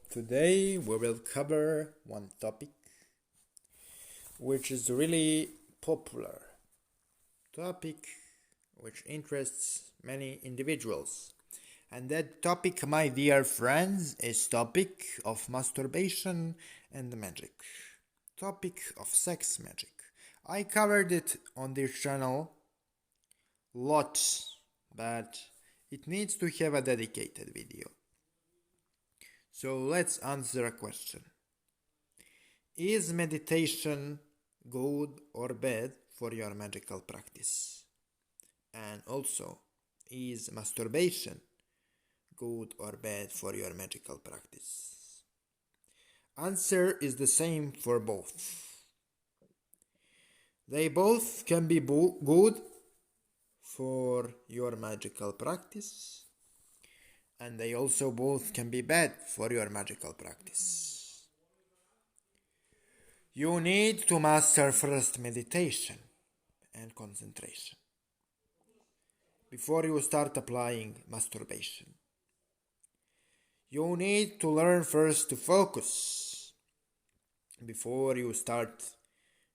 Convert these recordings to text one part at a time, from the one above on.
Today we will cover one topic which is really popular topic which interests many individuals, and that topic, my dear friends, is topic of masturbation and magic, topic of sex magic. I covered it on this channel lots, but it needs to have a dedicated video. So let's answer a question. Is meditation good or bad for your magical practice? And also, is masturbation good or bad for your magical practice? Answer is the same for both. They both can be good for your magical practice, and they also both can be bad for your magical practice. You need to master first meditation and concentration before you start applying masturbation. You need to learn first to focus before you start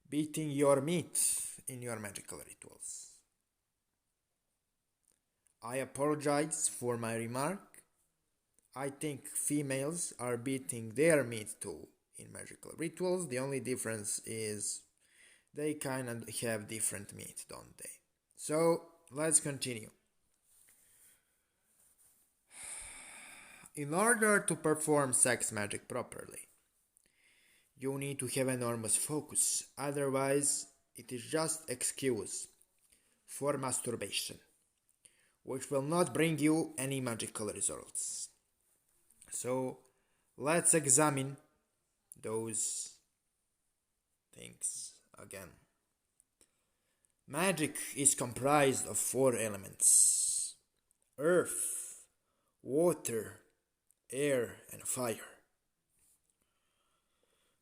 beating your meat in your magical rituals. I apologize for my remark. I think females are beating their meat too in magical rituals. The only difference is they kind of have different meat, don't they? So let's continue. In order to perform sex magic properly, you need to have enormous focus. Otherwise, it is just excuse for masturbation, which will not bring you any magical results. So let's examine those things again. Magic is comprised of 4 elements: earth, water, air, and fire.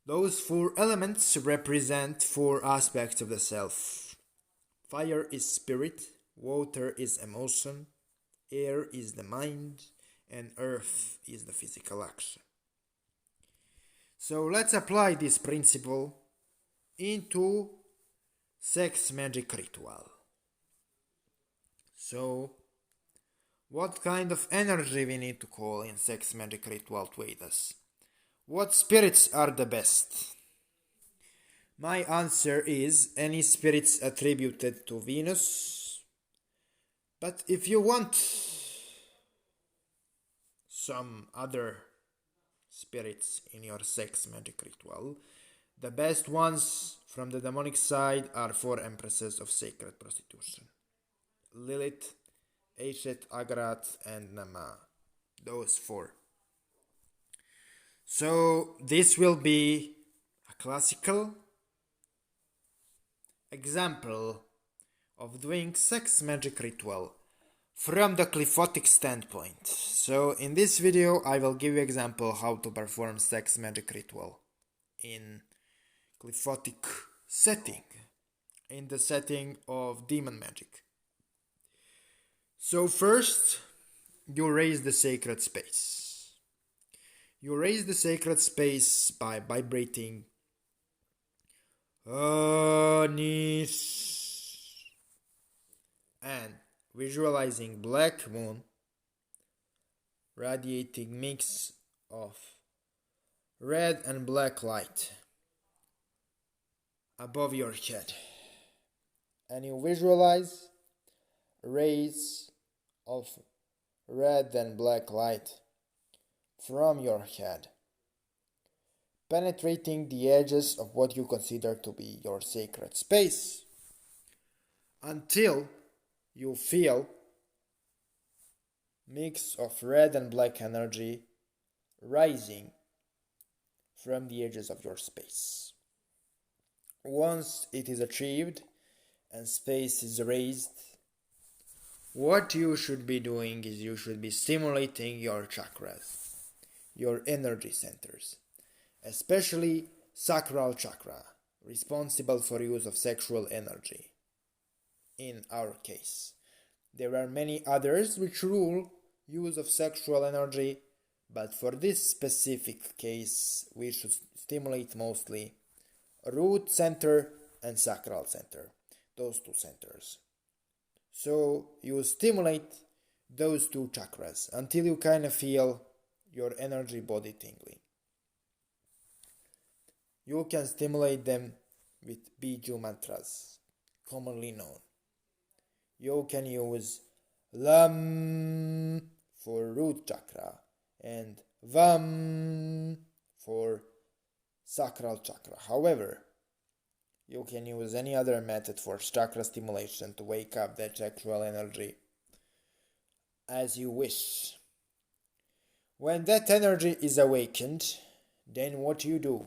Those 4 elements represent 4 aspects of the self. Fire is spirit, water is emotion, air is the mind, and earth is the physical action. So let's apply this principle into sex magic ritual. So what kind of energy we need to call in sex magic ritual to aid us? What spirits are the best? My answer is any spirits attributed to Venus. But if you want some other spirits in your sex magic ritual, the best ones from the demonic side are 4 empresses of sacred prostitution: Lilith, Aishet, Agrat, and Nama. Those 4. So this will be a classical example of doing sex magic ritual from the Cliffotic standpoint. So in this video I will give you example how to perform sex magic ritual in Cliffotic setting, in the setting of demon magic. So first, you raise the sacred space. You raise the sacred space by vibrating Anis and visualizing black moon radiating mix of red and black light above your head, and you visualize rays of red and black light from your head penetrating the edges of what you consider to be your sacred space until you feel mix of red and black energy rising from the edges of your space. Once it is achieved and space is raised, what you should be doing is you should be stimulating your chakras, your energy centers, especially sacral chakra, responsible for use of sexual energy. In our case, there are many others which rule use of sexual energy, But for this specific case, we should stimulate mostly root center and sacral center, those two centers. So you stimulate those two chakras until you kind of feel your energy body tingling. You can stimulate them with Biju mantras, commonly known. You can use Lam for root chakra and Vam for sacral chakra. However, you can use any other method for chakra stimulation to wake up that sexual energy as you wish. When that energy is awakened, then what you do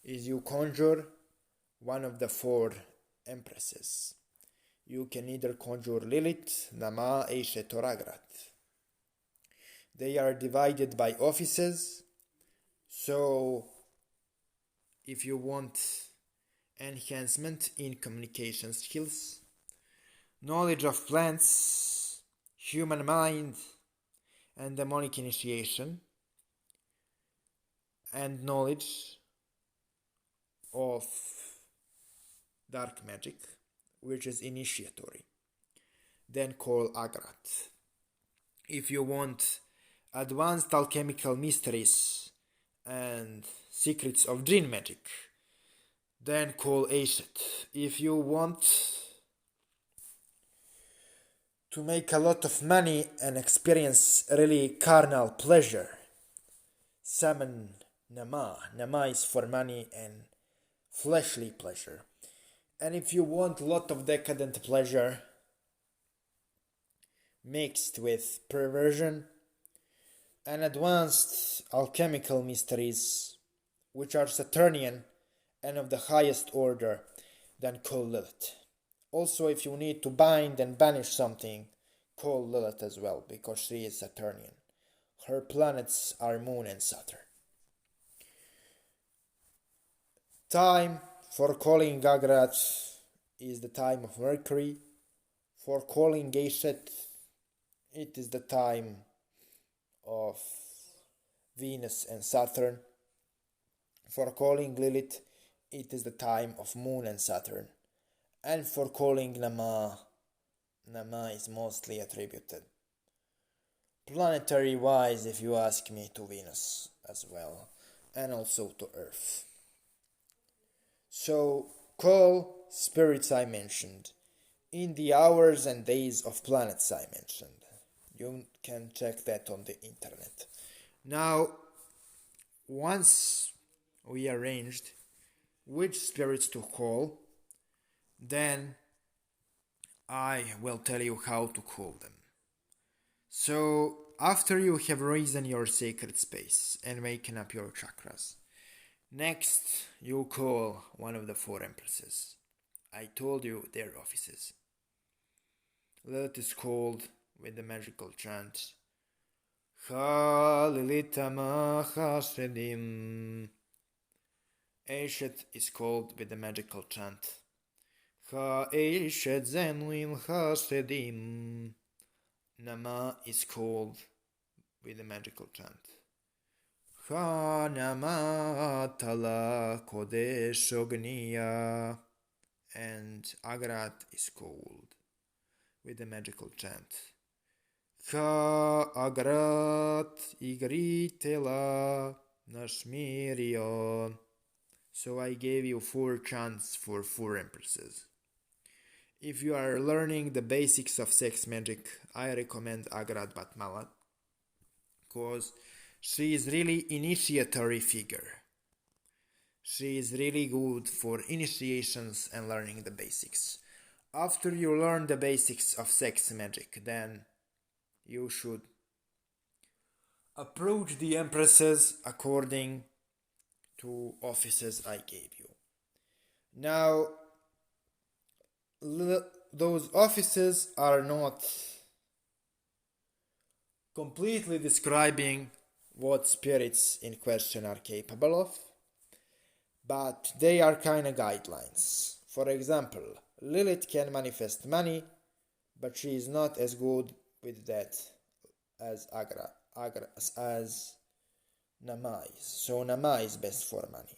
is you conjure one of the four empresses. You can either conjure Lilith, Nama, Eshet, or Agrat. They are divided by offices, so if you want enhancement in communication skills, knowledge of plants, human mind, and demonic initiation, and knowledge of dark magic, which is initiatory, then call Agrat. If you want advanced alchemical mysteries and secrets of jinn magic, then call Eshet. If you want to make a lot of money and experience really carnal pleasure, summon Nama. Nama is for money and fleshly pleasure. And if you want a lot of decadent pleasure mixed with perversion and advanced alchemical mysteries, which are Saturnian and of the highest order, then call Lilith. Also, if you need to bind and banish something, call Lilith as well, because she is Saturnian. Her planets are Moon and Saturn. Time for calling Agrat is the time of Mercury. For calling Eshet, it is the time of Venus and Saturn. For calling Lilith, it is the time of Moon and Saturn. And for calling Nama, Nama is mostly attributed, planetary wise, if you ask me, to Venus as well, and also to Earth. So call spirits I mentioned in the hours and days of planets I mentioned. You can check that on the internet. Now, once we arranged which spirits to call, then I will tell you how to call them. So, after you have risen your sacred space and waken up your chakras, next you call one of the four empresses. I told you their offices. Lilith is called with the magical chant Ha Lilithama Ha Shedim. Eshet is called with the magical chant Ha Eshet Zenuil Ha Shedim. Nama is called with the magical chant Ha Nama Tala Kodesh Ogniya. And Agrat is called with the magical chant Ha Agrat Igritela Nashmirion. So I gave you 4 chants for 4 empresses. If you are learning the basics of sex magic, I recommend Agrat Batmalat, because she is really initiatory figure. She is really good for initiations and learning the basics. After you learn the basics of sex magic, then you should approach the empresses according to offices I gave you. Now, those offices are not completely describing what spirits in question are capable of, but they are kind of guidelines. For example, Lilith can manifest money, but she is not as good with that as Namais. So Nama is best for money.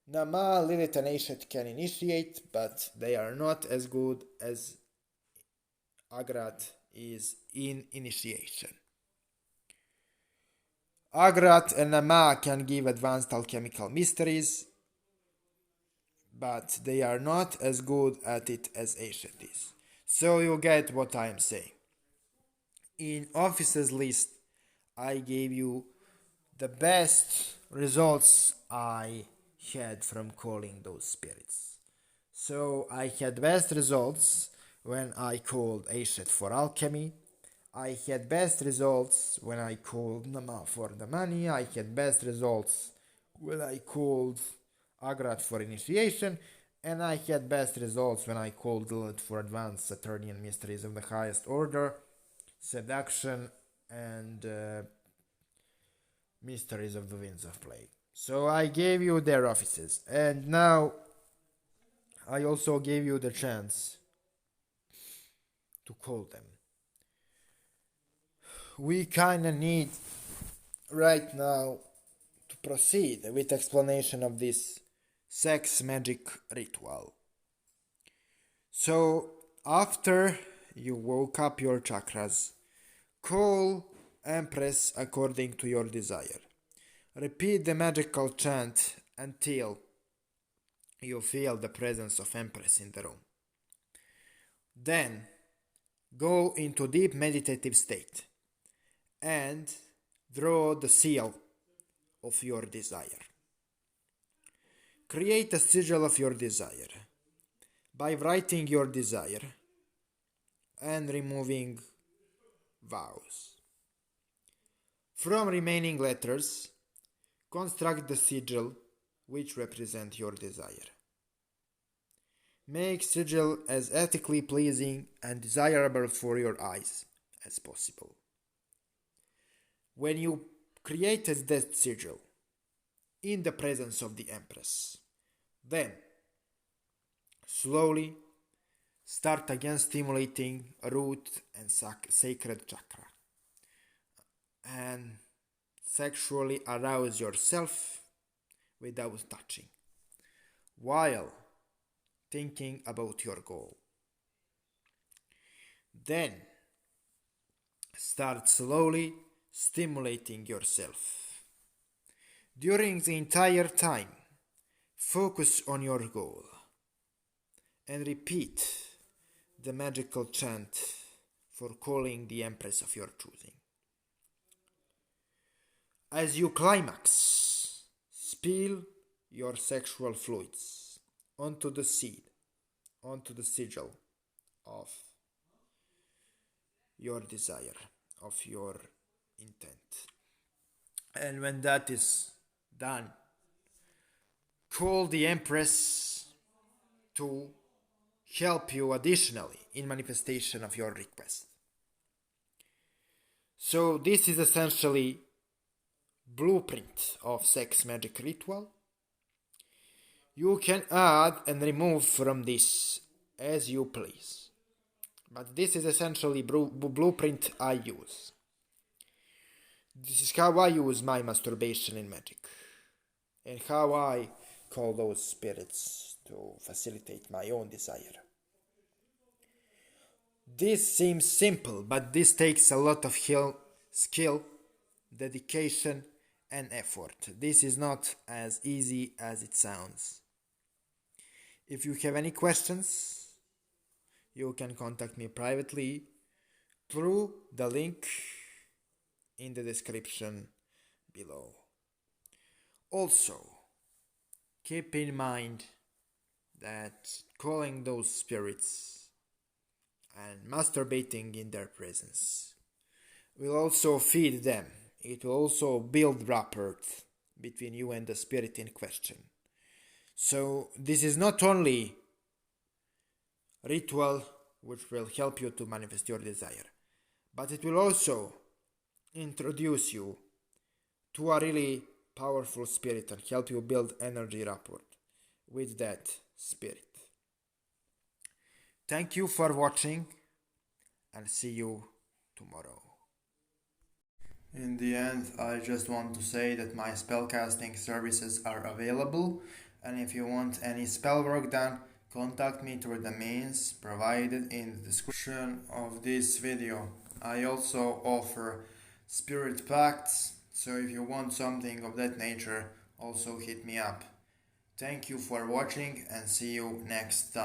Nama, Lilith and Aeshet can initiate, but they are not as good as Agrat is in initiation. Agrat and Nama can give advanced alchemical mysteries, but they are not as good at it as Aeshet is. So you get what I am saying. In Office's list, I gave you the best results I had from calling those spirits. So I had best results when I called Aeshet for alchemy. I had best results when I called Nama for the money. I had best results when I called Agrat for initiation. And I had best results when I called Lilith for advanced Saturnian mysteries of the highest order, seduction, and mysteries of the winds of plague. So I gave you their offices, and now I also gave you the chance to call them. We kinda need right now to proceed with explanation of this sex magic ritual. So after you woke up your chakras, call Empress according to your desire. Repeat the magical chant until you feel the presence of Empress in the room. Then go into deep meditative state and draw the seal of your desire. Create a sigil of your desire by writing your desire and removing vows. From remaining letters, construct the sigil which represent your desire. Make sigil as ethically pleasing and desirable for your eyes as possible. When you created that sigil in the presence of the Empress, then slowly start again stimulating root and sacred chakra and sexually arouse yourself without touching while thinking about your goal. Then start slowly stimulating yourself. During the entire time, focus on your goal and repeat the magical chant for calling the Empress of your choosing. As you climax, spill your sexual fluids onto the sigil of your desire, of your intent. And when that is done, call the Empress to help you additionally in manifestation of your request. So this is essentially blueprint of sex magic ritual. You can add and remove from this as you please, but this is essentially blueprint I use. This is how I use my masturbation in magic and how I call those spirits to facilitate my own desire. This seems simple, but this takes a lot of skill, dedication, and effort. This is not as easy as it sounds. If you have any questions, you can contact me privately through the link in the description below. Also, keep in mind that calling those spirits and masturbating in their presence will also feed them. It will also build rapport between you and the spirit in question. So this is not only ritual which will help you to manifest your desire, but it will also introduce you to a really powerful spirit and help you build energy rapport with that spirit. Thank you for watching and see you tomorrow. In the end, I just want to say that my spellcasting services are available, and if you want any spell work done, contact me through the means provided in the description of this video. I also offer spirit pacts, so if you want something of that nature, also hit me up. Thank you for watching and see you next time.